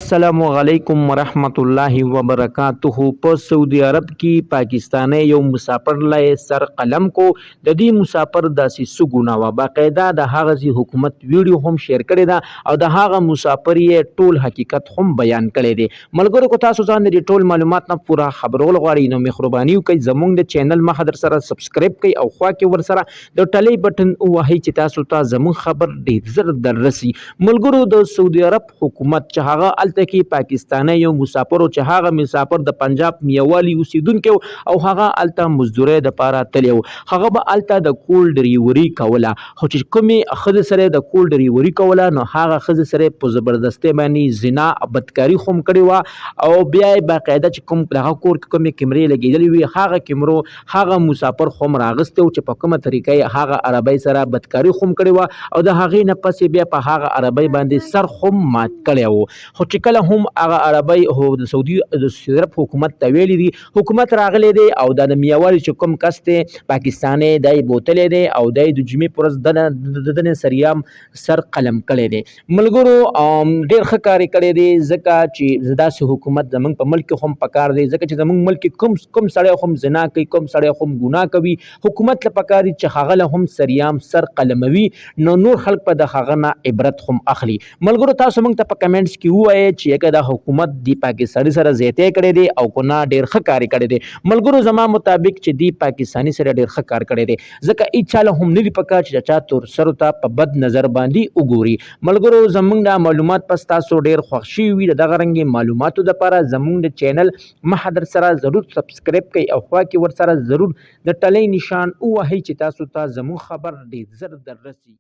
السلام علیکم ورحمت الله وبرکاتہ په سعودي عرب کې پاکستاني یو مسافر لای سر قلم کو د دې مسافر داسې سګونه و باقاعده د هغه زی حکومت ویډیو هم شیر کړی دا او د هغه مسافر یې ټول حقیقت هم بیان کړی دی ملګرو کو تاسو ځان دې ټول معلومات نه پورا خبرول غواړئ نو مهرباني وکړئ زموږ د چینل مخه در سره سبسکرایب کړئ او خوا کې ور سره د ټلی بٹن وهي چې تاسو ته زموږ خبر ډیر زر دررسي ملګرو د سعودي عرب حکومت چې هغه الته کې پاکستاني یو مسافر او چې هغه مسافر د پنجاب میوالي اوسیدونکو او هغه الته مزدوري د پاره تلو هغه به الته د کول ډریوري کوله خو چې کومي خزه سره د کول ډریوري کوله نو هغه خزه سره په زبردستي باندې زنا بدکاری خوم کړی و او بیا باقاعده چې کوم دغه کور کومي کیمرې لګیدلې وي هغه کیمرو هغه مسافر خوم راغسته او چې په کومه طریقې هغه عربی سره بدکاری خوم کړی و او د هغې نه پسې بیا په هغه عربی باندې سر خوم مات کړی و خو چې کله هم هغه عربی هو د سعودي عرب حکومت ته ویلي دي حکومت راغلی دی او د میوالي چې کوم کس ته پاکستاني دای بوتلې دی او د جمعې پرز د سریام سر قلم کړی دی ملګرو ډیر ښه کار کړی دی ځکه چې داسې حکومت زمونږ په ملک هم پکار دی ځکه چې زمونږ ملک کوم سړی هم زنا کوي کوم سړی هم ګناه کوي حکومت له پکاري چې هغه له هم سریام سر قلموي نور خلک په د هغه نه عبرت هم اخلي ملګرو تاسو موږ ته په کمنټس کې وایي چې یګه د حکومت دی پاکستاني سره زیاته کړی دی او کو نه ډیر ښه کار کړی دی ملګرو زما مطابق چې دی پاکستاني سره ډیر ښه کار کړی دی ځکه اچاله هم نه دی پکار چې چا تور سر ته په بد نظر باندې وګوري ملګرو زمونږ د معلومات پس تاسو ډیر خوشي وي دغه رنګ معلوماتو د لپاره زمونږ د چینل محضر سره ضرور سبسکرایب کړئ او خوا کې ور سره ضرور د ټلی نشان وهي چې تاسو ته زموږ خبر ډیر زر دررسي